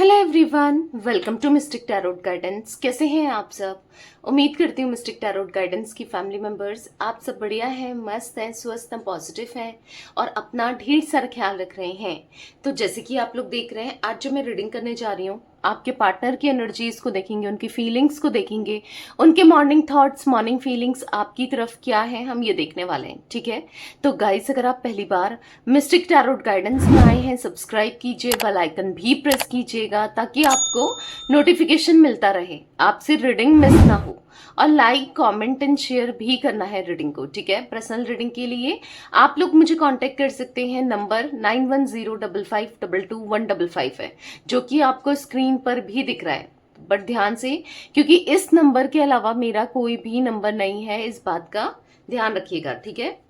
Hello everyone, welcome to Mystic Tarot Guidance. कैसे हैं आप सब? उम्मीद करती हूँ मिस्टिक टैरोट गाइडेंस की फैमिली मेंबर्स आप सब बढ़िया हैं, मस्त हैं, स्वस्थ हैं, पॉजिटिव हैं और अपना ढेर सारा ख्याल रख रहे हैं। तो जैसे कि आप लोग देख रहे हैं, आज जो मैं रीडिंग करने जा रही हूँ, आपके पार्टनर की एनर्जीज को देखेंगे, उनकी फीलिंग्स को देखेंगे, उनके मॉर्निंग थॉट्स, मॉर्निंग फीलिंग्स आपकी तरफ क्या है, हम ये देखने वाले हैं। ठीक है, तो गाइस अगर आप पहली बार मिस्टिक टैरोट गाइडेंस में आए हैं, सब्सक्राइब कीजिए, बेल आइकन भी प्रेस कीजिएगा ताकि आपको नोटिफिकेशन मिलता रहे, आपसे रीडिंग मिस ना हो। और लाइक, कमेंट एंड शेयर भी करना है रीडिंग को। ठीक है, पर्सनल रीडिंग के लिए आप लोग मुझे कांटेक्ट कर सकते हैं, नंबर 9105522155 है, जो कि आपको स्क्रीन पर भी दिख रहा है। बट ध्यान से, क्योंकि इस नंबर के अलावा मेरा कोई भी नंबर नहीं है, इस बात का ध्यान रखिएगा। ठीक है,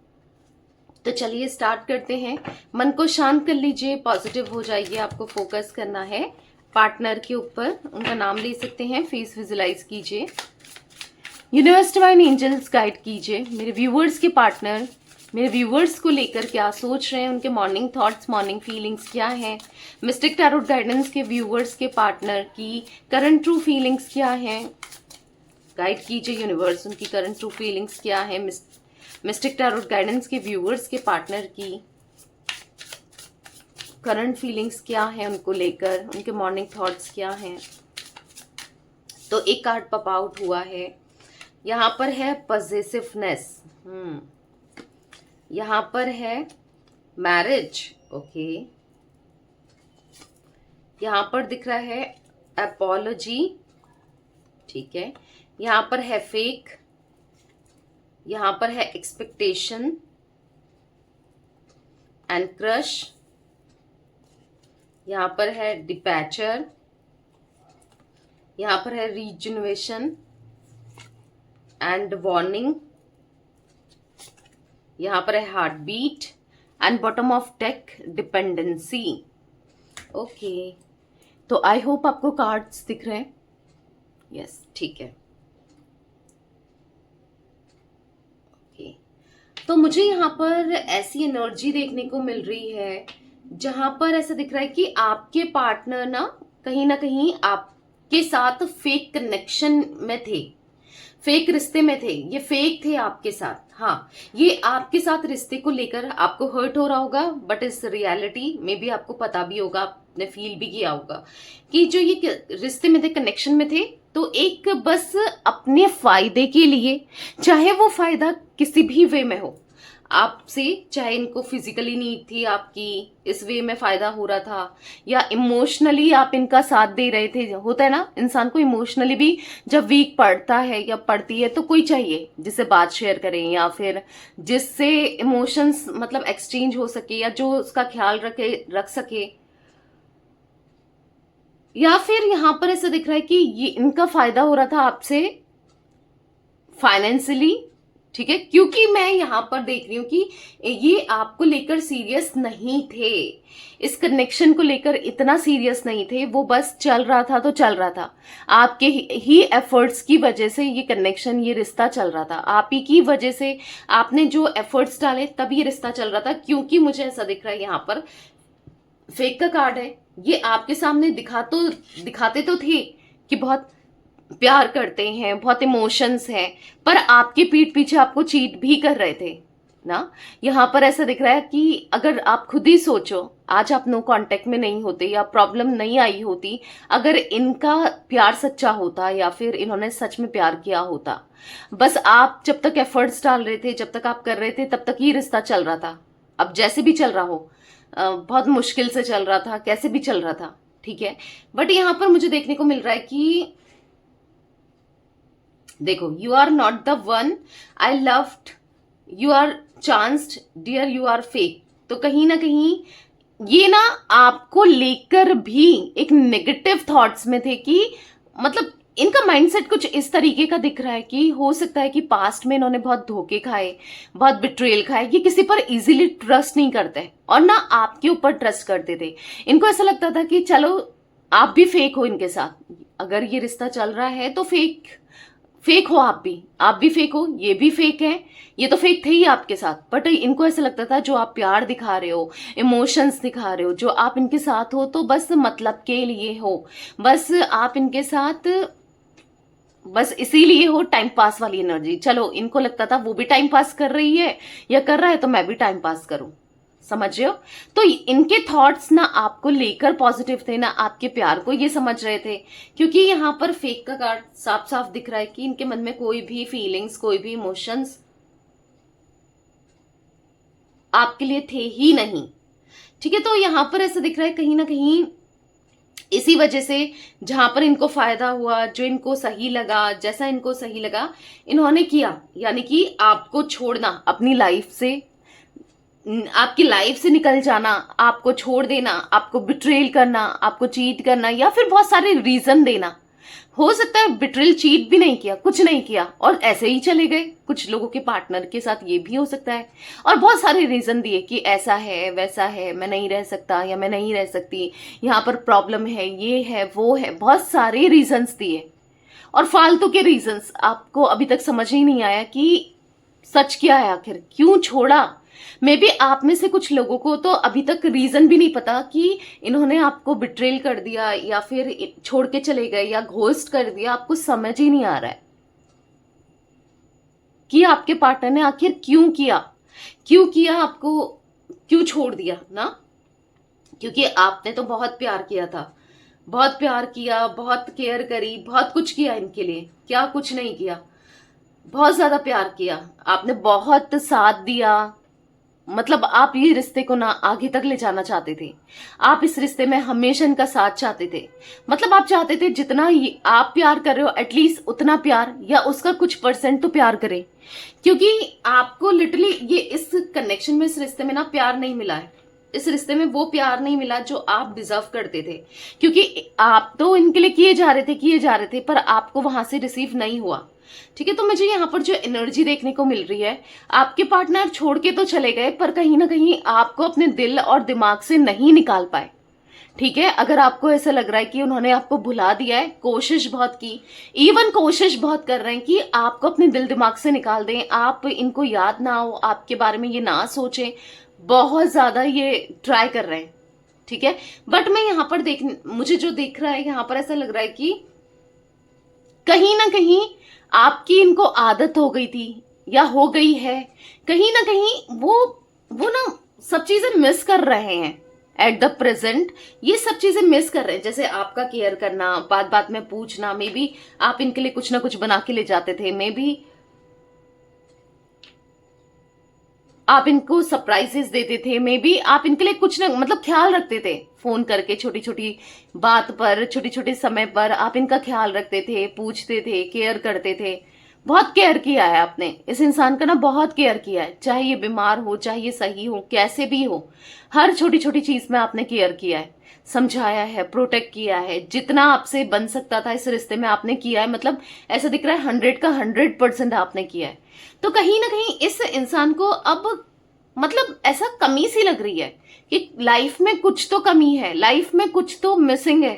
तो चलिए स्टार्ट करते हैं। मन को शांत कर लीजिए, पॉजिटिव हो जाइए। आपको फोकस करना है पार्टनर के ऊपर, उनका नाम ले सकते हैं, फेस विजुलाइज कीजिए। यूनिवर्स डिवाइन एंजल्स गाइड कीजिए मेरे व्यूअर्स के पार्टनर, मेरे व्यूअर्स को लेकर क्या सोच रहे हैं, उनके मॉर्निंग थॉट्स, मॉर्निंग फीलिंग्स क्या हैं। मिस्टिक टैरोट गाइडेंस के व्यूअर्स के पार्टनर की करंट ट्रू फीलिंग्स क्या हैं, गाइड कीजिए यूनिवर्स, उनकी करंट ट्रू फीलिंग्स क्या है। मिस्टिक टैरोट गाइडेंस के व्यूअर्स के पार्टनर की करंट फीलिंग्स क्या है, उनको लेकर उनके मॉर्निंग थॉट्स क्या हैं। तो एक कार्ड पॉप आउट हुआ है, यहाँ पर है पजेसिवनेस, यहाँ पर है मैरिज, ओके, यहाँ पर दिख रहा है अपोलॉजी, ठीक है, यहाँ पर है फेक, यहाँ पर है एक्सपेक्टेशन एंड क्रश, यहाँ पर है डिपैचर, यहाँ पर है रीजनरेशन एंड वार्निंग, यहाँ पर है heartbeat and bottom of deck dependency. Okay, तो आई होप आपको कार्ड्स दिख रहे हैं। यस, ठीक है। ओके, तो मुझे यहाँ पर ऐसी एनर्जी देखने को मिल रही है जहां पर ऐसा दिख रहा है कि आपके पार्टनर ना कहीं आपके साथ फेक कनेक्शन में थे, फेक रिश्ते में थे, ये फेक थे आपके साथ। हाँ, ये आपके साथ रिश्ते को लेकर आपको हर्ट हो रहा होगा, बट इस रियलिटी में भी आपको पता भी होगा, आपने फील भी किया होगा कि जो ये रिश्ते में थे, कनेक्शन में थे, तो एक बस अपने फायदे के लिए, चाहे वो फायदा किसी भी वे में हो आपसे, चाहे इनको फिजिकली नीड थी आपकी, इस वे में फायदा हो रहा था, या इमोशनली आप इनका साथ दे रहे थे। होता है ना, इंसान को इमोशनली भी जब वीक पड़ता है या पड़ती है तो कोई चाहिए जिससे बात शेयर करें, या फिर जिससे इमोशंस मतलब एक्सचेंज हो सके, या जो उसका ख्याल रख सके। या फिर यहां पर ऐसा दिख रहा है कि ये इनका फायदा हो रहा था आपसे फाइनेंशियली। ठीक है, क्योंकि मैं यहां पर देख रही हूं कि ये आपको लेकर सीरियस नहीं थे, इस कनेक्शन को लेकर इतना सीरियस नहीं थे, वो बस चल रहा था तो चल रहा था, आपके ही एफर्ट्स की वजह से ये कनेक्शन, ये रिश्ता चल रहा था, आप ही की वजह से, आपने जो एफर्ट्स डाले तब ये रिश्ता चल रहा था। क्योंकि मुझे ऐसा दिख रहा है यहाँ पर फेक का कार्ड है, ये आपके सामने दिखाते तो थे कि बहुत प्यार करते हैं, बहुत इमोशंस हैं, पर आपके पीठ पीछे आपको चीट भी कर रहे थे ना। यहां पर ऐसा दिख रहा है कि अगर आप खुद ही सोचो, आज आप नो कांटेक्ट में नहीं होते या प्रॉब्लम नहीं आई होती, अगर इनका प्यार सच्चा होता या फिर इन्होंने सच में प्यार किया होता, बस आप जब तक एफर्ट्स डाल रहे थे, जब तक आप कर रहे थे, तब तक ये रिश्ता चल रहा था। अब जैसे भी चल रहा हो, बहुत मुश्किल से चल रहा था, कैसे भी चल रहा था, ठीक है, बट यहां पर मुझे देखने को मिल रहा है कि देखो, you are not the one I loved, you are chanced dear, you are fake. तो कहीं ना कहीं ये ना आपको लेकर भी एक नेगेटिव थॉट्स में थे कि मतलब इनका माइंडसेट कुछ इस तरीके का दिख रहा है कि हो सकता है कि पास्ट में इन्होंने बहुत धोखे खाए, बहुत बिट्रेल खाए, ये किसी पर इजीली ट्रस्ट नहीं करते और ना आपके ऊपर ट्रस्ट करते थे। इनको ऐसा लगता था कि चलो आप भी फेक हो इनके साथ, अगर ये रिश्ता चल रहा है तो फेक हो, आप भी फेक हो, ये भी फेक है, ये तो फेक थे ही आपके साथ। बट इनको ऐसा लगता था जो आप प्यार दिखा रहे हो, इमोशंस दिखा रहे हो, जो आप इनके साथ हो तो बस मतलब के लिए हो, बस आप इनके साथ बस इसीलिए हो, टाइम पास वाली एनर्जी। चलो, इनको लगता था वो भी टाइम पास कर रही है या कर रहा है तो मैं भी टाइम पास करूं, समझ रहे हो? तो इनके थॉट्स ना आपको लेकर पॉजिटिव थे ना आपके प्यार को ये समझ रहे थे, क्योंकि यहाँ पर फेक का कार्ड साफ साफ दिख रहा है कि इनके मन में कोई भी फीलिंग्स, कोई भी इमोशंस आपके लिए थे ही नहीं। ठीक है, तो यहाँ पर ऐसा दिख रहा है कहीं ना कहीं इसी वजह से जहां पर इनको फायदा हुआ, जो इनको सही लगा, जैसा इनको सही लगा इन्होंने किया, यानी कि आपको छोड़ना, अपनी लाइफ से, आपकी लाइफ से निकल जाना, आपको छोड़ देना, आपको बिट्रेल करना, आपको चीट करना, या फिर बहुत सारे रीजन देना। हो सकता है बिट्रेल, चीट भी नहीं किया, कुछ नहीं किया और ऐसे ही चले गए। कुछ लोगों के पार्टनर के साथ ये भी हो सकता है, और बहुत सारे रीजन दिए कि ऐसा है, वैसा है, मैं नहीं रह सकता या मैं नहीं रह सकती, यहाँ पर प्रॉब्लम है, ये है, वो है, बहुत सारे रीजंस दिए। और फालतू के रीजंस, आपको अभी तक समझ ही नहीं आया कि सच क्या है, आखिर क्यों छोड़ा। मे बी आप में से कुछ लोगों को तो अभी तक रीजन भी नहीं पता कि इन्होंने आपको बिट्रेल कर दिया या फिर छोड़ के चले गए या घोस्ट कर दिया। आपको समझ ही नहीं आ रहा है कि आपके पार्टनर ने आखिर क्यों किया, आपको क्यों छोड़ दिया ना। क्योंकि आपने तो बहुत प्यार किया था, बहुत प्यार किया, बहुत केयर करी, बहुत कुछ किया इनके लिए, क्या कुछ नहीं किया, बहुत ज्यादा प्यार किया आपने, बहुत साथ दिया। मतलब आप ये रिश्ते को ना आगे तक ले जाना चाहते थे, आप इस रिश्ते में हमेशा इनका साथ चाहते थे। मतलब आप चाहते थे जितना आप प्यार कर रहे हो एटलीस्ट उतना प्यार या उसका कुछ परसेंट तो प्यार करे, क्योंकि आपको लिटरली ये इस कनेक्शन में, इस रिश्ते में ना प्यार नहीं मिला है। इस रिश्ते में वो प्यार नहीं मिला जो आप डिजर्व करते थे, क्योंकि आप तो इनके लिए किए जा रहे थे पर आपको वहां से रिसीव नहीं हुआ। ठीक है, तो मुझे यहाँ पर जो एनर्जी देखने को मिल रही है, आपके पार्टनर छोड़ के तो चले गए पर कहीं ना कहीं आपको अपने दिल और दिमाग से नहीं निकाल पाए। ठीक है, अगर आपको ऐसा लग रहा है कि उन्होंने आपको भुला दिया है, कोशिश बहुत की, इवन कोशिश बहुत कर रहे हैं कि आपको अपने दिल दिमाग से निकाल दें, आप इनको याद ना हो, आपके बारे में ये ना सोचें, बहुत ज्यादा ये ट्राई कर रहे हैं। ठीक है, बट मैं यहाँ पर मुझे जो दिख रहा है यहाँ पर ऐसा लग रहा है कि कहीं ना कहीं आपकी इनको आदत हो गई थी या हो गई है, कहीं ना कहीं वो ना सब चीजें मिस कर रहे हैं एट द प्रेजेंट। ये सब चीजें मिस कर रहे हैं, जैसे आपका केयर करना, बात बात में पूछना, मे बी आप इनके लिए कुछ ना कुछ बना के ले जाते थे, मे बी आप इनको सरप्राइजेस देते थे, मे बी आप इनके लिए कुछ ना मतलब ख्याल रखते थे, फोन करके छोटी छोटी बात पर, छोटे छोटे समय पर आप इनका ख्याल रखते थे, पूछते थे, केयर करते थे। बहुत केयर किया है आपने इस इंसान का ना, बहुत केयर किया है, चाहे ये बीमार हो, चाहे ये सही हो, कैसे भी हो, हर छोटी छोटी चीज में आपने केयर किया है, समझाया है, प्रोटेक्ट किया है, जितना आपसे बन सकता था इस रिश्ते में आपने किया है। मतलब ऐसा दिख रहा है 100 का 100% आपने किया है। तो कहीं ना कहीं इस इंसान को अब मतलब ऐसा कमी सी लग रही है कि लाइफ में कुछ तो कमी है, लाइफ में कुछ तो मिसिंग है।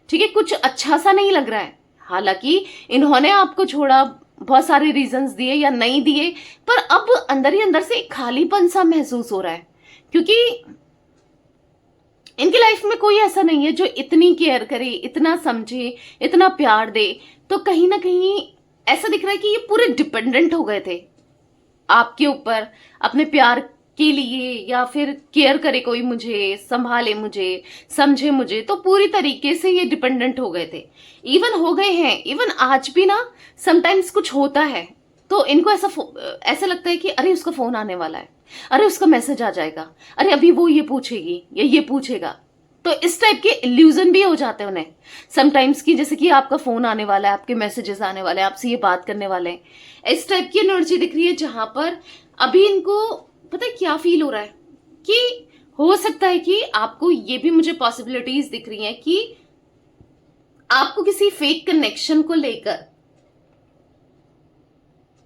ठीक है, कुछ अच्छा सा नहीं लग रहा है। हालांकि इन्होंने आपको छोड़ा, बहुत सारे रीजंस दिए या नहीं दिए, पर अब अंदर ही अंदर से खालीपन सा महसूस हो रहा है, क्योंकि इनकी लाइफ में कोई ऐसा नहीं है जो इतनी केयर करे, इतना समझे, इतना प्यार दे। तो कहीं ना कहीं ऐसा दिख रहा है कि ये पूरे डिपेंडेंट हो गए थे आपके ऊपर, अपने प्यार के लिए, या फिर केयर करे कोई, मुझे संभाले, मुझे समझे, मुझे, तो पूरी तरीके से ये डिपेंडेंट हो गए थे, इवन हो गए हैं। इवन आज भी ना समटाइम्स कुछ होता है तो इनको ऐसा लगता है कि अरे उसका फोन आने वाला है, अरे उसका मैसेज आ जाएगा, अरे अभी वो ये पूछेगी या ये पूछेगा। तो इस टाइप के इल्यूजन भी हो जाते हैं उन्हें समटाइम्स की, जैसे कि आपका फोन आने वाला है, आपके मैसेजेस आने वाले हैं, आपसे ये बात करने वाले हैं। इस टाइप की एनर्जी दिख रही है, जहां पर अभी इनको पता है क्या फील हो रहा है कि हो सकता है कि आपको ये भी मुझे पॉसिबिलिटीज दिख रही हैं कि आपको किसी फेक कनेक्शन को लेकर,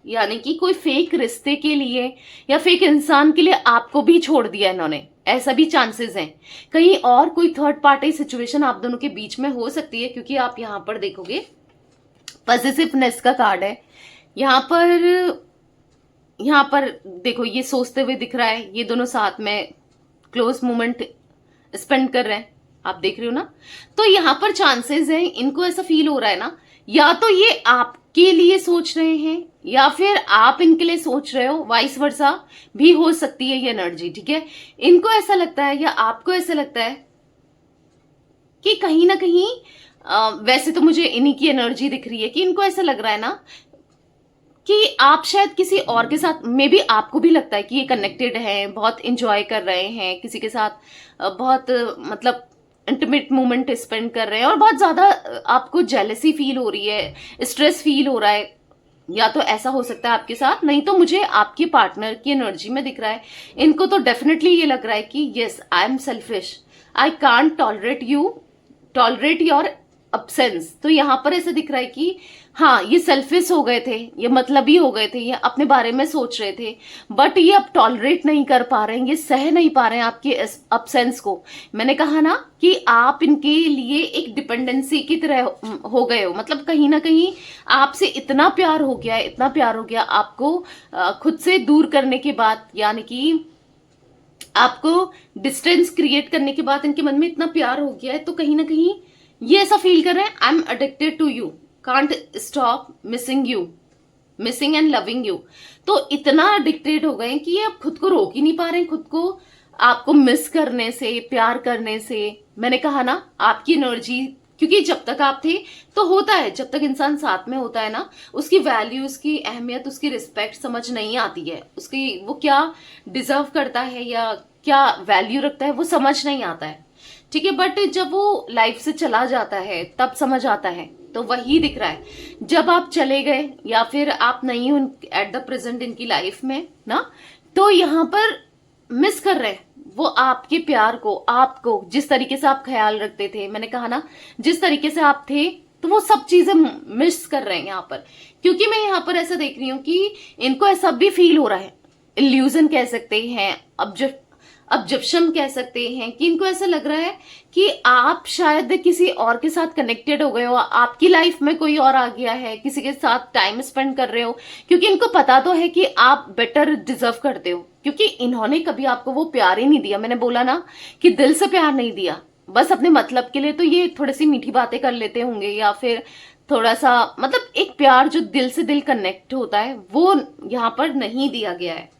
यानी कि कोई फेक रिश्ते के लिए या फेक इंसान के लिए आपको भी छोड़ दिया इन्होंने, ऐसा भी चांसेस हैं। कहीं और कोई थर्ड पार्टी सिचुएशन आप दोनों के बीच में हो सकती है, क्योंकि आप यहां पर देखोगे पॉजिटिवनेस का कार्ड है। यहाँ पर देखो ये सोचते हुए दिख रहा है, ये दोनों साथ में क्लोज मोमेंट स्पेंड कर रहे हैं, आप देख रहे हो ना। तो यहाँ पर चांसेस हैं, इनको ऐसा फील हो रहा है ना, या तो ये आपके लिए सोच रहे हैं या फिर आप इनके लिए सोच रहे हो, वाइस वर्सा भी हो सकती है ये एनर्जी, ठीक है। इनको ऐसा लगता है या आपको ऐसा लगता है कि कहीं ना कहीं वैसे तो मुझे इन्हीं की एनर्जी दिख रही है कि इनको ऐसा लग रहा है ना कि आप शायद किसी और के साथ, मे बी आपको भी लगता है कि ये कनेक्टेड हैं, बहुत इंजॉय कर रहे हैं किसी के साथ, बहुत मतलब इंटीमेट मोमेंट स्पेंड कर रहे हैं, और बहुत ज्यादा आपको जेलसी फील हो रही है, स्ट्रेस फील हो रहा है। या तो ऐसा हो सकता है आपके साथ, नहीं तो मुझे आपके पार्टनर की एनर्जी में दिख रहा है, इनको तो डेफिनेटली ये लग रहा है कि yes I am selfish, I can't tolerate your absence. तो यहाँ पर ऐसा दिख रहा है कि हाँ ये सेल्फिश हो गए थे, ये मतलबी हो गए थे, ये अपने बारे में सोच रहे थे, बट ये अब टॉलरेट नहीं कर पा रहे हैं, ये सह नहीं पा रहे हैं आपके अब्सेंस को। मैंने कहा ना कि आप इनके लिए एक डिपेंडेंसी की तरह हो गए हो, मतलब कहीं ना कहीं आपसे इतना प्यार हो गया है, इतना प्यार हो गया आपको खुद से दूर करने के बाद, यानी कि आपको डिस्टेंस क्रिएट करने के बाद इनके मन में इतना प्यार हो गया है, तो कहीं ना कहीं ये ऐसा फील कर रहे हैं I am addicted to you, can't stop missing and loving you. तो इतना अडिक्टेड हो गए कि ये अब खुद को रोक ही नहीं पा रहे हैं, खुद को आपको मिस करने से, प्यार करने से। मैंने कहा ना आपकी एनर्जी, क्योंकि जब तक आप थे तो होता है, जब तक इंसान साथ में होता है ना, उसकी वैल्यू, उसकी अहमियत, उसकी रिस्पेक्ट समझ नहीं आती है, उसकी वो क्या डिजर्व करता है या क्या वैल्यू रखता है वो समझ नहीं आता है, ठीक है। बट जब वो लाइफ से चला जाता है तब समझ आता है। तो वही दिख रहा है, जब आप चले गए या फिर आप नहीं हो एट द प्रेजेंट इनकी लाइफ में ना, तो यहाँ पर मिस कर रहे हैं वो आपके प्यार को, आपको जिस तरीके से आप ख्याल रखते थे। मैंने कहा ना जिस तरीके से आप थे, तो वो सब चीजें मिस कर रहे हैं यहाँ पर। क्योंकि मैं यहाँ पर ऐसा देख रही हूँ कि इनको ऐसा भी फील हो रहा है, इल्यूजन कह सकते हैं, ऑब्जेक्शन कह सकते हैं, कि इनको ऐसा लग रहा है कि आप शायद किसी और के साथ कनेक्टेड हो गए हो, आपकी लाइफ में कोई और आ गया है, किसी के साथ टाइम स्पेंड कर रहे हो, क्योंकि इनको पता तो है कि आप बेटर डिजर्व करते हो, क्योंकि इन्होंने कभी आपको वो प्यार ही नहीं दिया। मैंने बोला ना कि दिल से प्यार नहीं दिया, बस अपने मतलब के लिए। तो ये थोड़ी सी मीठी बातें कर लेते होंगे या फिर थोड़ा सा, मतलब एक प्यार जो दिल से दिल कनेक्ट होता है वो यहाँ पर नहीं दिया गया है।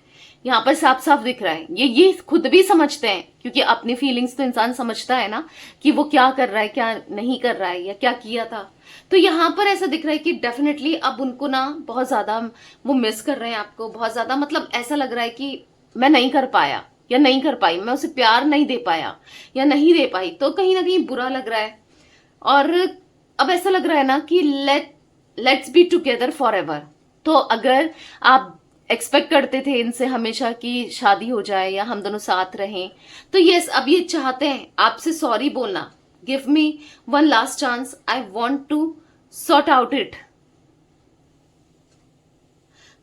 यहाँ पर साफ साफ दिख रहा है, ये खुद भी समझते हैं, क्योंकि अपनी फीलिंग्स तो इंसान समझता है ना कि वो क्या कर रहा है, क्या नहीं कर रहा है, या क्या किया था। तो यहाँ पर ऐसा दिख रहा है कि डेफिनेटली अब उनको ना बहुत ज्यादा वो मिस कर रहे हैं आपको, बहुत ज्यादा, मतलब ऐसा लग रहा है कि मैं नहीं कर पाया या नहीं कर पाई, मैं उसे प्यार नहीं दे पाया या नहीं दे पाई, तो कहीं ना कहीं बुरा लग रहा है। और अब ऐसा लग रहा है ना कि let's be together for ever. तो अगर आप एक्सपेक्ट करते थे इनसे हमेशा कि शादी हो जाए या हम दोनों साथ रहें, तो यस अब ये चाहते हैं आपसे सॉरी बोलना, give me one last chance, I want to sort out it.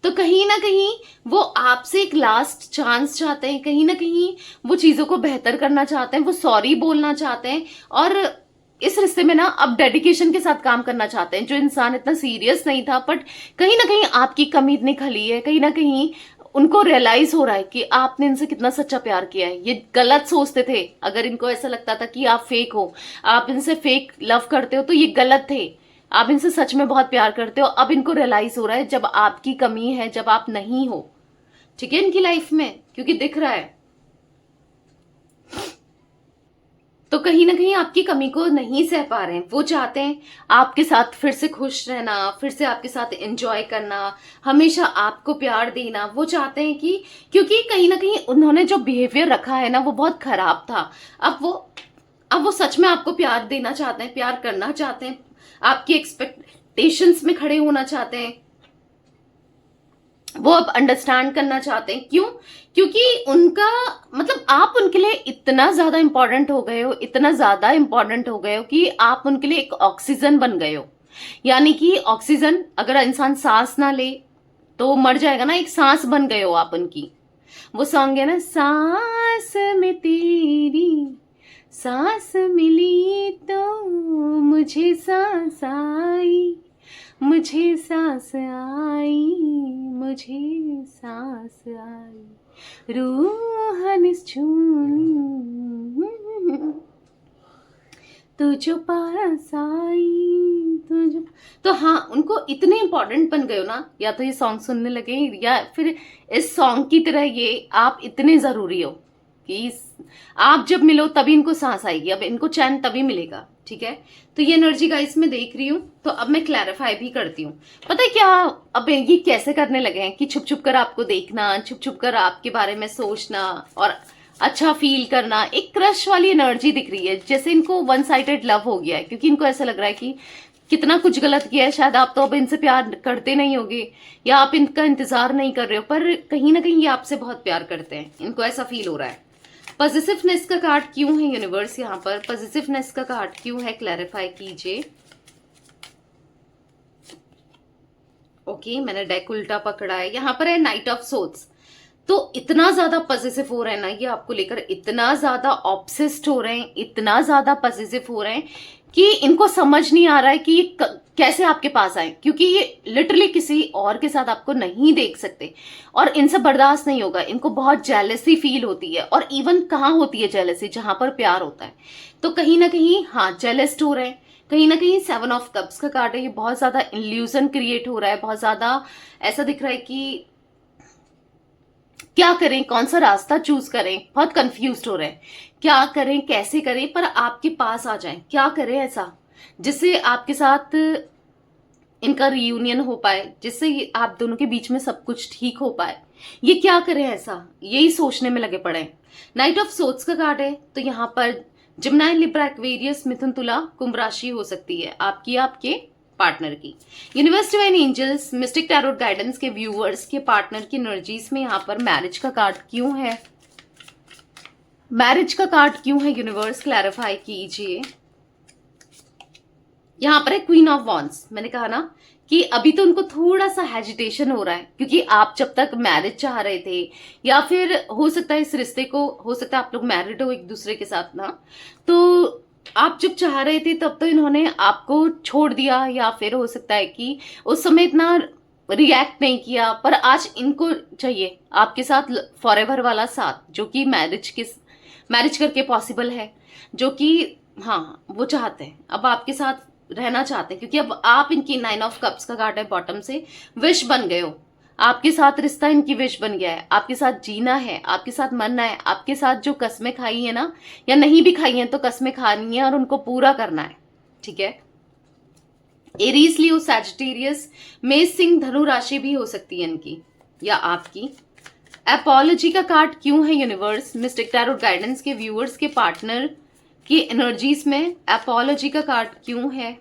तो कहीं ना कहीं वो आपसे एक लास्ट चांस चाहते हैं, कहीं ना कहीं वो चीजों को बेहतर करना चाहते हैं, वो सॉरी बोलना चाहते हैं, और इस रिश्ते में ना अब डेडिकेशन के साथ काम करना चाहते हैं। जो इंसान इतना सीरियस नहीं था, बट कहीं ना कहीं आपकी कमी इतनी खली है, कहीं ना कहीं उनको रियलाइज हो रहा है कि आपने इनसे कितना सच्चा प्यार किया है। ये गलत सोचते थे, अगर इनको ऐसा लगता था कि आप फेक हो, आप इनसे फेक लव करते हो, तो ये गलत थे। आप इनसे सच में बहुत प्यार करते हो। अब इनको रियलाइज हो रहा है जब आपकी कमी है, जब आप नहीं हो, ठीक है, इनकी लाइफ में, क्योंकि दिख रहा है। तो कहीं ना कहीं आपकी कमी को नहीं सह पा रहे हैं। वो चाहते हैं आपके साथ फिर से खुश रहना, फिर से आपके साथ एंजॉय करना, हमेशा आपको प्यार देना। वो चाहते हैं कि, क्योंकि कहीं ना कहीं उन्होंने जो बिहेवियर रखा है ना वो बहुत खराब था। अब वो सच में आपको प्यार देना चाहते हैं, प्यार करना चाहते हैं, आपकी एक्सपेक्टेशंस में खड़े होना चाहते हैं। वो अब अंडरस्टैंड करना चाहते हैं। क्यों? क्योंकि उनका मतलब आप उनके लिए इतना ज्यादा इंपॉर्टेंट हो गए हो, इतना ज्यादा इंपॉर्टेंट हो गए हो कि आप उनके लिए एक ऑक्सीजन बन गए हो। यानी कि ऑक्सीजन, अगर इंसान सांस ना ले तो मर जाएगा ना, एक सांस बन गए हो आप उनकी। वो सॉन्ग है ना, सांस में तेरी सांस मिली तो मुझे सांस आई, मुझे सांस आई, मुझे सांस आई, रूह निश्चूनी, तू जो पास आई, तू जो। तो हाँ, उनको इतने इंपॉर्टेंट बन गए हो ना, या तो ये सॉन्ग सुनने लगे या फिर इस सॉन्ग की तरह ये आप इतने जरूरी हो कि आप जब मिलो तभी इनको सांस आएगी, अब इनको चैन तभी मिलेगा। ठीक है, तो ये एनर्जी गाइस मैं देख रही हूँ, तो अब मैं क्लैरिफाई भी करती हूँ। पता है क्या, अब ये कैसे करने लगे हैं कि छुप छुप कर आपको देखना, छुप छुप कर आपके बारे में सोचना और अच्छा फील करना। एक क्रश वाली एनर्जी दिख रही है, जैसे इनको वन साइडेड लव हो गया है, क्योंकि इनको ऐसा लग रहा है कि कितना कुछ गलत किया है, शायद आप तो अब इनसे प्यार करते नहीं होगे या आप इनका इंतजार नहीं कर रहे हो, पर कहीं ना कहीं ये आपसे बहुत प्यार करते हैं, इनको ऐसा फील हो रहा है। पॉजिटिवनेस का कार्ड क्यों है यूनिवर्स यहाँ पर, पॉजिटिवनेस का कार्ड क्यों है, क्लैरिफाई कीजिए। ओके, मैंने डेक उल्टा पकड़ा है, यहाँ पर है नाइट ऑफ सोल्स। तो इतना ज्यादा पॉजिटिव हो रहे हैं ना ये आपको लेकर, इतना ज्यादा ऑब्सेस्ड हो रहे हैं, इतना ज्यादा पॉजिटिव हो रहे हैं कि इनको समझ नहीं आ रहा है कि ये कैसे आपके पास आए, क्योंकि ये लिटरली किसी और के साथ आपको नहीं देख सकते और इनसे बर्दाश्त नहीं होगा। इनको बहुत जेलसी फील होती है, और इवन कहाँ होती है जेलसी, जहां पर प्यार होता है। तो कहीं ना कहीं हाँ जेलस्ड हो रहे हैं, कहीं ना कहीं 7 ऑफ कप्स का कार्ड है, ये बहुत ज्यादा इल्यूजन क्रिएट हो रहा है, बहुत ज्यादा ऐसा दिख रहा है कि क्या करें, कौन सा रास्ता चूज करें, बहुत कंफ्यूज्ड हो रहे हैं, क्या करें कैसे करें, पर आपके पास आ जाएं, क्या करें ऐसा जिससे आपके साथ इनका रियूनियन हो पाए, जिससे आप दोनों के बीच में सब कुछ ठीक हो पाए। ये क्या करें ऐसा, यही सोचने में लगे पड़े हैं। नाइट ऑफ सोर्ड्स का कार्ड है, तो यहाँ पर जिम्नाई, लिब्रा, एक्वेरियस, मिथुन, तुला, कुंभ राशि हो सकती है आपकी, आपके पार्टनर की। Universe, divine angels, Mystic Tarot Guidance के व्यूअर्स के पार्टनर की एनर्जीज में यहाँ पर मैरिज का कार्ड क्यों है, मैरिज का कार्ड क्यों है यूनिवर्स, क्लैरिफाई कीजिए। यहां पर है क्वीन ऑफ वॉन्ड्स। मैंने कहा ना कि अभी तो उनको थोड़ा सा हेजिटेशन हो रहा है, क्योंकि आप जब तक मैरिज चाह रहे थे, या फिर हो सकता है इस रिश्ते को, हो सकता है आप लोग मैरिड हो एक दूसरे के साथ ना, तो आप जब चाह रहे थे तब तो इन्होंने आपको छोड़ दिया, या फिर हो सकता है कि उस समय इतना रिएक्ट नहीं किया, पर आज इनको चाहिए आपके साथ फॉरएवर वाला साथ, जो कि मैरिज करके पॉसिबल है, जो कि हाँ वो चाहते हैं, अब आपके साथ रहना चाहते हैं, क्योंकि अब आप इनकी 9 ऑफ कप्स का कार्ड है बॉटम से, विश बन गए हो, आपके साथ रिश्ता इनकी विश बन गया है, आपके साथ जीना है, आपके साथ मरना है, आपके साथ जो कस्में खाई है ना, या नहीं भी खाई हैं तो कस्में खानी है और उनको पूरा करना है। ठीक है, एरीज, लियो, सैजिटेरियस, मेष, सिंह, धनु राशि भी हो सकती है इनकी या आपकी। एपोलॉजी का कार्ड क्यों है यूनिवर्स, मिस्टिक टैरोट गाइडेंस के व्यूअर्स के पार्टनर की एनर्जीज में एपोलॉजी का कार्ड क्यों है,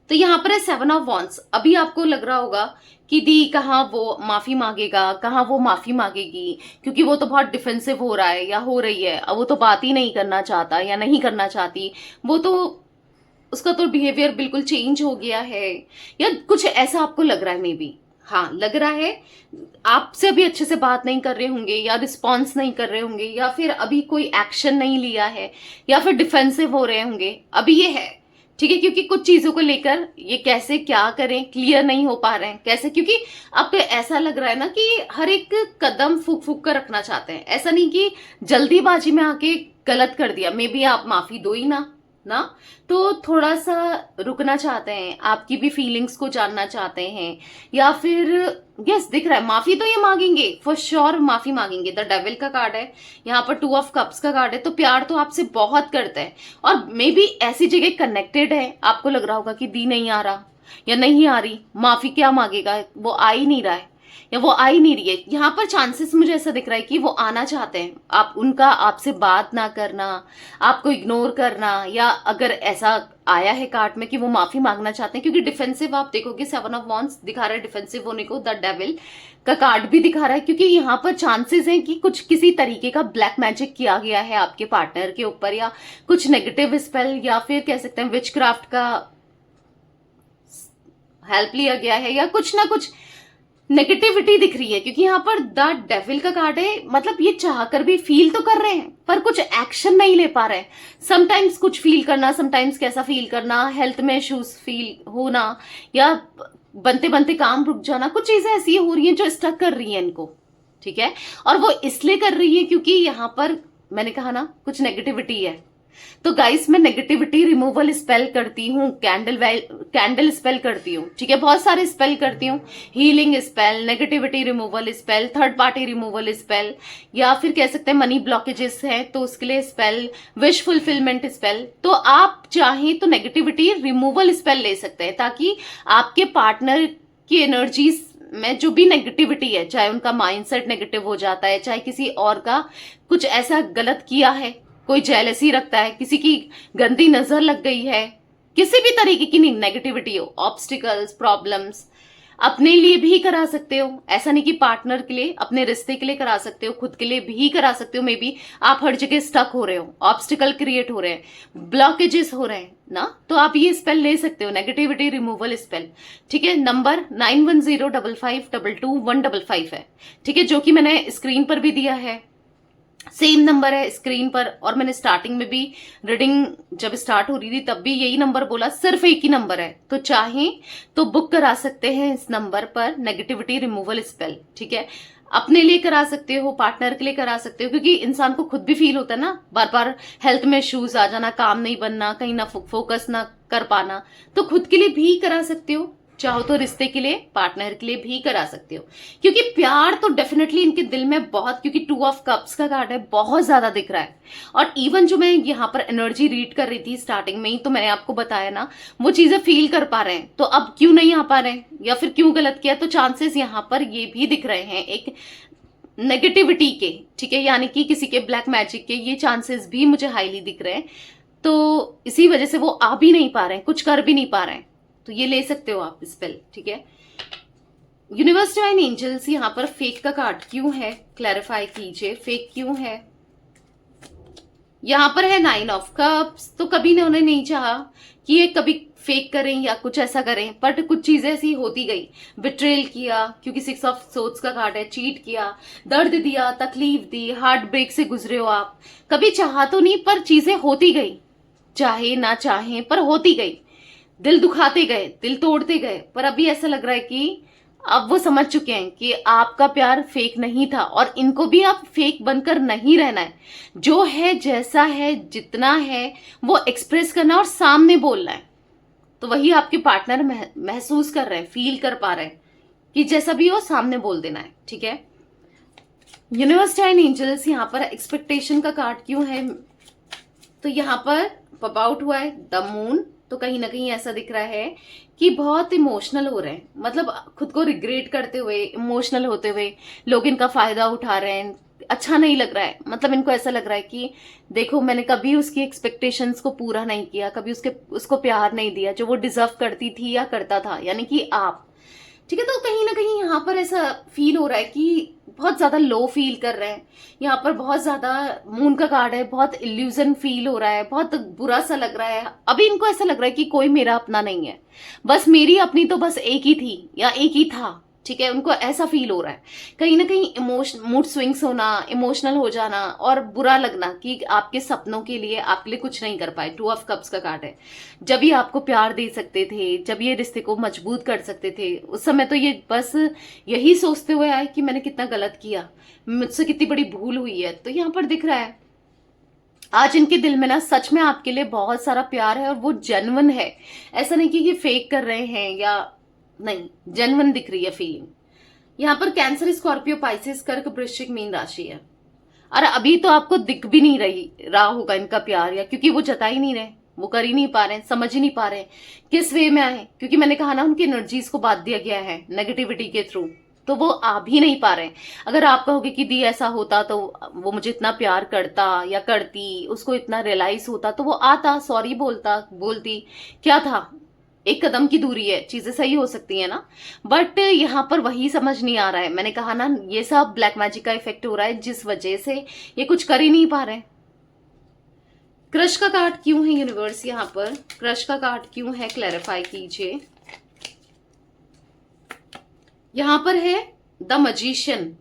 तो यहां पर है 7 ऑफ वॉन्ड्स। अभी आपको लग रहा होगा कि दी कहाँ वो माफी मांगेगा, कहाँ वो माफी मांगेगी, क्योंकि वो तो बहुत डिफेंसिव हो रहा है या हो रही है, अब वो तो बात ही नहीं करना चाहता या नहीं करना चाहती, वो तो उसका तो बिहेवियर बिल्कुल चेंज हो गया है, या कुछ ऐसा आपको लग रहा है। मे बी हाँ लग रहा है, आपसे अभी अच्छे से बात नहीं कर रहे होंगे, या रिस्पॉन्स नहीं कर रहे होंगे, या फिर अभी कोई एक्शन नहीं लिया है, या फिर डिफेंसिव हो रहे होंगे, अभी ये है। ठीक है, क्योंकि कुछ चीजों को लेकर ये कैसे क्या करें क्लियर नहीं हो पा रहे हैं, कैसे, क्योंकि अब ऐसा लग रहा है ना कि हर एक कदम फूक फूक कर रखना चाहते हैं, ऐसा नहीं कि जल्दीबाजी में आके गलत कर दिया, मे बी आप माफी दो ही ना, तो थोड़ा सा रुकना चाहते हैं, आपकी भी फीलिंग्स को जानना चाहते हैं, या फिर यस दिख रहा है माफी तो ये मांगेंगे, फॉर श्योर माफी मांगेंगे। द डेविल का कार्ड है, यहाँ पर 2 ऑफ कप्स का कार्ड है, तो प्यार तो आपसे बहुत करते हैं, और मे बी ऐसी जगह कनेक्टेड है, आपको लग रहा होगा कि दी नहीं आ रहा या नहीं आ रही, माफी क्या मांगेगा, वो आ ही नहीं रहा है या वो आ ही नहीं रही है। यहाँ पर चांसेस मुझे ऐसा दिख रहा है कि वो आना चाहते हैं, आप उनका आपसे बात ना करना, आपको इग्नोर करना, या अगर ऐसा आया है कार्ड में कि वो माफी मांगना चाहते हैं, क्योंकि डिफेंसिव आप देखोगे 7 ऑफ वॉन्ड्स दिखा रहा है डिफेंसिव होने को, द डेविल का कार्ड भी दिखा रहा है, क्योंकि यहाँ पर चांसेस हैं कि कुछ किसी तरीके का ब्लैक मैजिक किया गया है आपके पार्टनर के ऊपर, या कुछ नेगेटिव स्पेल, या फिर कह सकते हैं विच क्राफ्ट का हेल्प लिया गया है, या कुछ ना कुछ नेगेटिविटी दिख रही है, क्योंकि यहाँ पर द डेविल का कार्ड है, मतलब ये चाहकर भी फील तो कर रहे हैं पर कुछ एक्शन नहीं ले पा रहे हैं। समटाइम्स कुछ फील करना, समटाइम्स कैसा फील करना, हेल्थ में इश्यूज फील होना, या बनते बनते काम रुक जाना, कुछ चीजें ऐसी हो रही हैं जो स्टक कर रही हैं इनको, ठीक है। और वो इसलिए कर रही है क्योंकि यहाँ पर मैंने कहा ना कुछ नेगेटिविटी है। तो गाइस मैं नेगेटिविटी रिमूवल स्पेल करती हूँ, कैंडल स्पेल करती हूँ, ठीक है, बहुत सारे स्पेल करती हूँ, healing spell, negativity removal spell, third party removal spell, या फिर कह सकते हैं मनी ब्लॉकेजेस हैं तो उसके लिए स्पेल, विश फुलफिलमेंट स्पेल। तो आप चाहें तो नेगेटिविटी रिमूवल स्पेल ले सकते हैं ताकि आपके पार्टनर की एनर्जीज में जो भी नेगेटिविटी है, चाहे उनका माइंडसेट नेगेटिव हो जाता है, चाहे किसी और का कुछ ऐसा गलत किया है, कोई जेलसी रखता है, किसी की गंदी नजर लग गई है, किसी भी तरीके की नेगेटिविटी हो, ऑब्स्टिकल्स, प्रॉब्लम्स, अपने लिए भी करा सकते हो। ऐसा नहीं कि पार्टनर के लिए, अपने रिश्ते के लिए करा सकते हो, खुद के लिए भी करा सकते हो। मे बी आप हर जगह स्टक हो रहे हो, ऑब्स्टिकल क्रिएट हो रहे हैं, ब्लॉकेजेस हो रहे हैं ना, तो आप ये स्पेल ले सकते हो, नेगेटिविटी रिमूवल स्पेल, ठीक है। नंबर 9105522155 है, ठीक है, जो कि मैंने स्क्रीन पर भी दिया है, सेम नंबर है स्क्रीन पर। और मैंने स्टार्टिंग में भी रीडिंग जब स्टार्ट हो रही थी तब भी यही नंबर बोला, सिर्फ एक ही नंबर है, तो चाहें तो बुक करा सकते हैं इस नंबर पर नेगेटिविटी रिमूवल स्पेल, ठीक है। अपने लिए करा सकते हो, पार्टनर के लिए करा सकते हो, क्योंकि इंसान को खुद भी फील होता है ना, बार बार हेल्थ में इश्यूज आ जाना, काम नहीं बनना, कहीं ना फोकस ना कर पाना, तो खुद के लिए भी करा सकते हो, चाहो तो रिश्ते के लिए, पार्टनर के लिए भी करा सकते हो। क्योंकि प्यार तो डेफिनेटली इनके दिल में बहुत, क्योंकि 2 ऑफ कप्स का कार्ड है, बहुत ज्यादा दिख रहा है। और इवन जो मैं यहाँ पर एनर्जी रीड कर रही थी स्टार्टिंग में ही, तो मैंने आपको बताया ना वो चीजें फील कर पा रहे हैं, तो अब क्यों नहीं आ पा रहे हैं या फिर क्यों गलत किया, तो चांसेस यहाँ पर ये भी दिख रहे हैं एक नेगेटिविटी के, ठीक है, यानी कि किसी के ब्लैक मैजिक के, ये चांसेस भी मुझे हाईली दिख रहे हैं। तो इसी वजह से वो आ भी नहीं पा रहे हैं, कुछ कर भी नहीं पा रहे हैं, तो ये ले सकते हो आप स्पेल, ठीक है। यूनिवर्स डिवाइन एंजल्स यहाँ पर फेक का कार्ड क्यों है, क्लैरिफाई कीजिए, फेक क्यों है। यहाँ पर है 9 ऑफ कप्स, तो कभी उन्होंने नहीं चाहा कि ये कभी फेक करें या कुछ ऐसा करें, बट कुछ चीजें ऐसी होती गई, बिट्रेल किया, क्योंकि 6 ऑफ सोर्ड्स का कार्ड है, चीट किया, दर्द दिया, तकलीफ दी, हार्ट ब्रेक से गुजरे हो आप, कभी चाहा तो नहीं पर चीजें होती गई, चाहे ना चाहे पर होती गई, दिल दुखाते गए, दिल तोड़ते गए, पर अभी ऐसा लग रहा है कि अब वो समझ चुके हैं कि आपका प्यार फेक नहीं था, और इनको भी आप फेक बनकर नहीं रहना है, जो है जैसा है जितना है वो एक्सप्रेस करना और सामने बोलना है। तो वही आपके पार्टनर महसूस कर रहे हैं, फील कर पा रहे हैं कि जैसा भी हो सामने बोल देना है, ठीक है। यूनिवर्स डिवाइन एंजल्स यहाँ पर एक्सपेक्टेशन का कार्ड क्यों है, तो यहाँ पर पॉप आउट हुआ है द मून, तो कहीं ना कहीं ऐसा दिख रहा है कि बहुत इमोशनल हो रहे हैं, मतलब खुद को रिग्रेट करते हुए, इमोशनल होते हुए लोग इनका फायदा उठा रहे हैं, अच्छा नहीं लग रहा है, मतलब इनको ऐसा लग रहा है कि देखो मैंने कभी उसकी एक्सपेक्टेशंस को पूरा नहीं किया, कभी उसको प्यार नहीं दिया जो वो डिजर्व करती थी या करता था, यानी कि आप, ठीक है। तो कहीं ना कहीं यहाँ पर ऐसा फील हो रहा है कि बहुत ज्यादा लो फील कर रहे हैं, यहाँ पर बहुत ज्यादा मून का कार्ड है, बहुत इल्यूजन फील हो रहा है, बहुत बुरा सा लग रहा है। अभी इनको ऐसा लग रहा है कि कोई मेरा अपना नहीं है, बस मेरी अपनी तो बस एक ही थी या एक ही था, ठीक है, उनको ऐसा फील हो रहा है। कहीं ना कहीं मूड स्विंग्स होना, इमोशनल हो जाना और बुरा लगना कि आपके सपनों के लिए आपके लिए कुछ नहीं कर पाए। 2 ऑफ कप्स का कार्ड है, जब ये आपको प्यार दे सकते थे, जब ये रिश्ते को मजबूत कर सकते थे, उस समय तो ये बस यही सोचते हुए आए कि मैंने कितना गलत किया, मुझसे कितनी बड़ी भूल हुई है। तो यहाँ पर दिख रहा है आज इनके दिल में ना सच में आपके लिए बहुत सारा प्यार है और वो जेन्युइन है, ऐसा नहीं कि ये फेक कर रहे हैं या नहीं, जेन्युइन दिख रही है फीलिंग। यहाँ पर कैंसर, स्कॉर्पियो, पाइसेस, कर्क, वृश्चिक, मीन राशि है। और अभी तो आपको दिख भी नहीं रहा होगा इनका प्यार, या क्योंकि वो जता ही नहीं रहे, वो कर ही नहीं पा रहे, समझ ही नहीं पा रहे किस वे में आए, क्योंकि मैंने कहा ना उनकी एनर्जीज को बांध दिया गया है नेगेटिविटी के थ्रू, तो वो आ भी नहीं पा रहे। अगर आप कहोगे कि दी ऐसा होता तो वो मुझे इतना प्यार करता या करती, उसको इतना रियलाइज होता तो वो आता, सॉरी बोलती, क्या था, एक कदम की दूरी है, चीजें सही हो सकती है ना। बट यहाँ पर वही समझ नहीं आ रहा है, मैंने कहा ना ये सब ब्लैक मैजिक का इफेक्ट हो रहा है जिस वजह से ये कुछ कर ही नहीं पा रहे। क्रश का कार्ड क्यों है यूनिवर्स, यहाँ पर क्रश का कार्ड क्यों है, क्लैरिफाई कीजिए। यहाँ पर है द मजिशियन।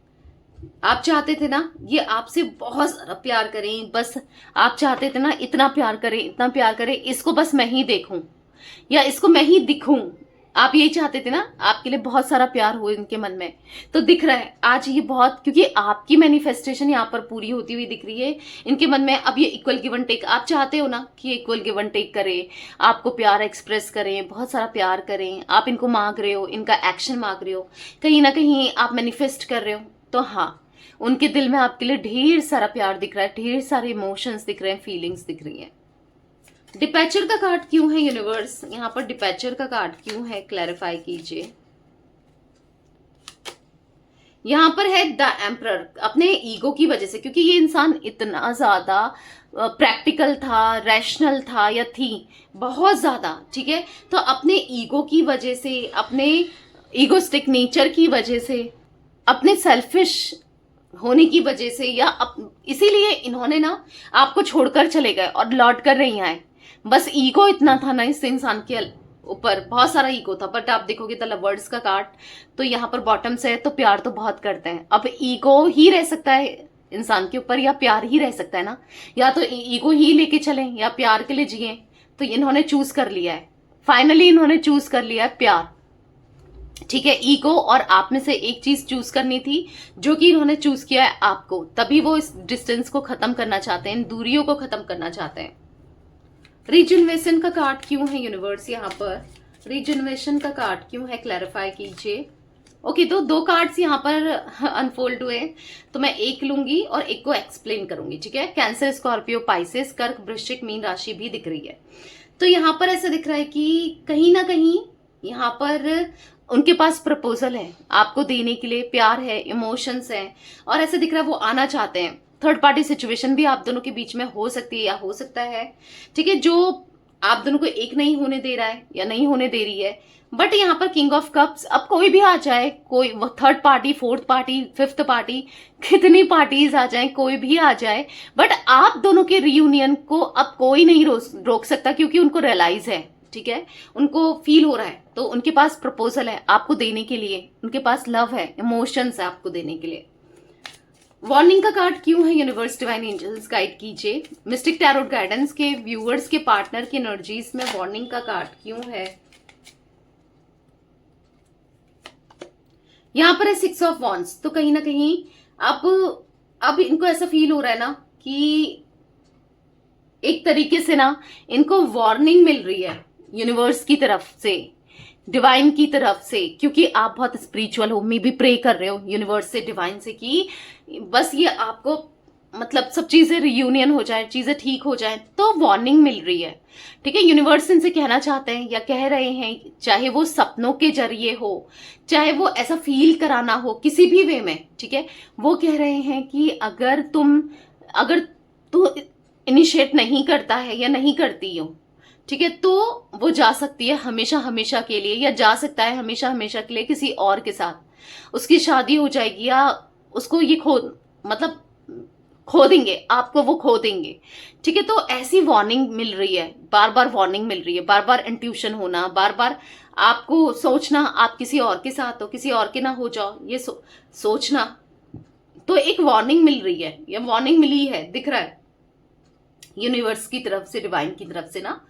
आप चाहते थे ना ये आपसे बहुत सारा प्यार करें, बस आप चाहते थे ना इतना प्यार करें, इतना प्यार करें, इसको बस मैं ही देखूं या इसको मैं ही दिखूं। आप यही चाहते थे ना, आपके लिए बहुत सारा प्यार हो इनके मन में, तो दिख रहा है आज ये बहुत, क्योंकि आपकी मैनिफेस्टेशन यहाँ पर पूरी होती हुई दिख रही है इनके मन में। अब ये इक्वल गिव एंड टेक, आप चाहते हो ना कि इक्वल गिव एंड टेक करें, आपको प्यार एक्सप्रेस करें, बहुत सारा प्यार करें, आप इनको मांग रहे हो, इनका एक्शन मांग रहे हो, कहीं ना कहीं आप मैनिफेस्ट कर रहे हो। तो हाँ, उनके दिल में आपके लिए ढेर सारा प्यार दिख रहा है, ढेर सारे इमोशंस दिख रहे हैं, फीलिंग्स दिख रही हैं। डिपैचर का कार्ड क्यों है यूनिवर्स, यहाँ पर डिपैचर का कार्ड क्यों है, क्लैरिफाई कीजिए। यहाँ पर है द एम्परर, अपने ईगो की वजह से, क्योंकि ये इंसान इतना ज्यादा प्रैक्टिकल था, रैशनल था या थी, बहुत ज्यादा, ठीक है, तो अपने ईगो की वजह से, अपने ईगोस्टिक नेचर की वजह से, अपने सेल्फिश होने की वजह से, या इसीलिए इन्होंने ना आपको छोड़कर चले गए और लौट कर नहीं आए। बस ईगो इतना था ना इस इंसान के ऊपर, बहुत सारा ईगो था। बट आप देखोगे द लवर्स का कार्ड, तो यहाँ पर बॉटम से है, तो प्यार तो बहुत करते हैं। अब ईगो ही रह सकता है इंसान के ऊपर या प्यार ही रह सकता है ना, या तो ईगो ही लेके चलें या प्यार के लिए जिए। तो इन्होंने चूज कर लिया है, फाइनली इन्होंने चूज कर लिया है प्यार, ठीक है। ईगो और आप में से एक चीज चूज करनी थी, जो कि इन्होंने चूज किया है आपको, तभी वो इस डिस्टेंस को खत्म करना चाहते हैं, इन दूरियों को खत्म करना चाहते हैं। रीजनरेशन का कार्ड क्यों है यूनिवर्स, यहाँ पर रीजनरेशन का कार्ड क्यों है, क्लैरिफाई कीजिए। ओके, तो दो कार्ड्स यहाँ पर अनफोल्ड हुए, तो मैं एक लूंगी और एक को एक्सप्लेन करूंगी, ठीक है। कैंसर, स्कॉर्पियो, पाइसेस, कर्क, वृश्चिक, मीन राशि भी दिख रही है। तो यहाँ पर ऐसा दिख रहा है कि कहीं ना कहीं यहाँ पर उनके पास प्रपोजल है आपको देने के लिए, प्यार है, इमोशंस है, और ऐसा दिख रहा है वो आना चाहते हैं। थर्ड पार्टी सिचुएशन भी आप दोनों के बीच में हो सकती है या हो सकता है, ठीक है, जो आप दोनों को एक नहीं होने दे रहा है या नहीं होने दे रही है। बट यहाँ पर किंग ऑफ कप्स, अब कोई भी आ जाए, कोई third party, fourth party, fifth party, कितनी पार्टीज आ जाए, कोई भी आ जाए, बट आप दोनों के रियूनियन को अब कोई नहीं रोक सकता, क्योंकि उनको रियलाइज है, ठीक है, उनको फील हो रहा है। तो उनके पास प्रपोजल है आपको देने के लिए, उनके पास लव है, इमोशंस है आपको देने के लिए। वार्निंग का कार्ड क्यों है यूनिवर्स, डिवाइन एंजल्स गाइड कीजिए। मिस्टिक टैरोट गाइडेंस के व्यूअर्स के पार्टनर की एनर्जीज में वार्निंग का कार्ड क्यों है। यहां पर है 6 ऑफ वॉन्ड्स, तो कहीं ना कहीं अब इनको ऐसा फील हो रहा है ना कि एक तरीके से ना इनको वार्निंग मिल रही है यूनिवर्स की तरफ से, डिवाइन की तरफ से, क्योंकि आप बहुत स्पिरिचुअल हो, मे भी प्रे कर रहे हो यूनिवर्स से, डिवाइन से, कि बस ये आपको मतलब सब चीजें रियूनियन हो जाए, चीजें ठीक हो जाए, तो वार्निंग मिल रही है, ठीक है। यूनिवर्स इनसे कहना चाहते हैं या कह रहे हैं, चाहे वो सपनों के जरिए हो, चाहे वो ऐसा फील कराना हो, किसी भी वे में, ठीक है, वो कह रहे हैं कि अगर तू इनिशिएट नहीं करता है या नहीं करती हो, ठीक है, तो वो जा सकती है हमेशा हमेशा के लिए, या जा सकता है हमेशा हमेशा के लिए किसी और के साथ, उसकी शादी हो जाएगी, या उसको ये खो देंगे, आपको वो खो देंगे, ठीक है। तो ऐसी वार्निंग मिल रही है, बार बार वार्निंग मिल रही है, बार बार इंट्यूशन होना, बार बार आपको सोचना आप किसी और के साथ हो, किसी और के ना हो जाओ, ये सोचना, तो एक वार्निंग मिल रही है, ये वार्निंग मिली है, दिख रहा है यूनिवर्स की तरफ से, डिवाइन की तरफ से ना।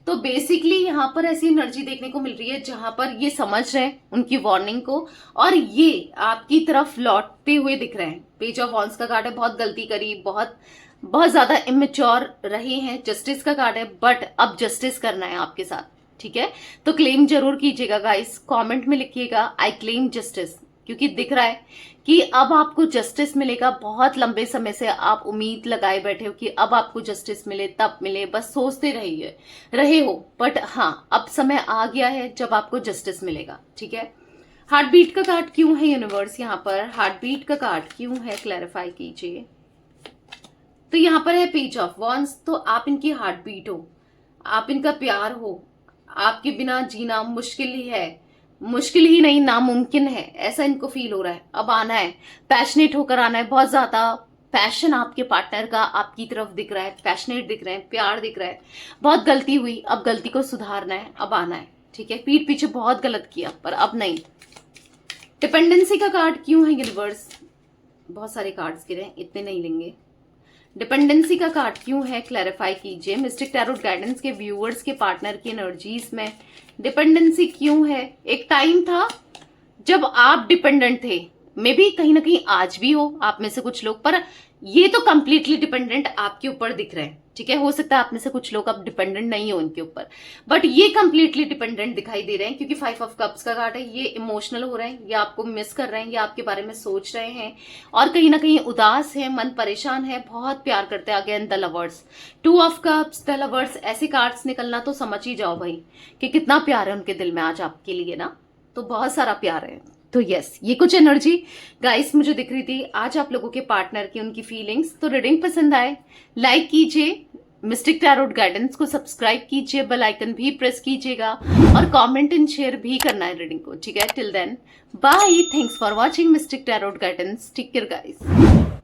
तो बेसिकली यहाँ पर ऐसी एनर्जी देखने को मिल रही है जहां पर ये समझ रहे हैं उनकी वार्निंग को, और ये आपकी तरफ लौटते हुए दिख रहे हैं। पेज ऑफ वॉन्ड्स का कार्ड है, बहुत गलती करी, बहुत बहुत ज्यादा इमेच्योर रहे हैं। जस्टिस का कार्ड है, बट अब जस्टिस करना है आपके साथ, ठीक है। तो क्लेम जरूर कीजिएगा गाइस, कमेंट में लिखिएगा आई क्लेम जस्टिस, क्योंकि दिख रहा है कि अब आपको जस्टिस मिलेगा। बहुत लंबे समय से आप उम्मीद लगाए बैठे हो कि अब आपको जस्टिस मिले, तब मिले, बस सोचते रहे हो, बट हाँ, अब समय आ गया है जब आपको जस्टिस मिलेगा, ठीक है। हार्ट बीट का कार्ड क्यों है यूनिवर्स, यहाँ पर हार्ट बीट का कार्ड क्यों है, क्लैरिफाई कीजिए। तो यहाँ पर है पेज ऑफ वॉन्ड्स, तो आप इनकी हार्ट बीट हो, आप इनका प्यार हो, आपके बिना जीना मुश्किल ही है, मुश्किल ही नहीं नामुमकिन है, ऐसा इनको फील हो रहा है। अब आना है, पैशनेट होकर आना है, बहुत ज्यादा पैशन आपके पार्टनर का आपकी तरफ दिख रहा है, पैशनेट दिख रहे हैं, प्यार दिख रहा है। बहुत गलती हुई, अब गलती को सुधारना है, अब आना है, ठीक है। पीठ पीछे बहुत गलत किया, पर अब नहीं, डिपेंडेंसी का कार्ड क्यों है यूनिवर्स? बहुत सारे कार्ड्स गिरे हैं, इतने नहीं लेंगे। डिपेंडेंसी का कार्ड क्यों है, क्लैरिफाई कीजिए। मिस्टिक टैरोट गाइडेंस के व्यूअर्स के पार्टनर की एनर्जीज में डिपेंडेंसी क्यों है? एक टाइम था जब आप डिपेंडेंट थे, मे बी कहीं ना कहीं आज भी हो आप में से कुछ लोग, पर ये तो कंप्लीटली डिपेंडेंट आपके ऊपर दिख रहे हैं, ठीक है। हो सकता है आप में से कुछ लोग अब डिपेंडेंट नहीं हो इनके ऊपर, बट ये कंप्लीटली डिपेंडेंट दिखाई दे रहे हैं, क्योंकि 5 ऑफ कप्स का कार्ड है। ये इमोशनल हो रहे हैं, ये आपको मिस कर रहे हैं, ये आपके बारे में सोच रहे हैं और कहीं ना कहीं उदास है, मन परेशान है, बहुत प्यार करते हैं। Again the lovers, 2 of cups, the lovers, ऐसे कार्ड्स निकलना तो समझ ही जाओ भाई कि कितना प्यार है उनके दिल में आज आपके लिए ना, तो बहुत सारा प्यार है। तो यस, ये कुछ एनर्जी गाइस मुझे दिख रही थी आज आप लोगों के पार्टनर की, उनकी फीलिंग्स। तो रीडिंग पसंद आए लाइक कीजिए, मिस्टिक टैरोट गाइडेंस को सब्सक्राइब कीजिए, बेल आइकन भी प्रेस कीजिएगा और कमेंट एंड शेयर भी करना है रीडिंग को, ठीक है। Till then bye, thanks for watching Mystic Tarot Guidance, take care guys.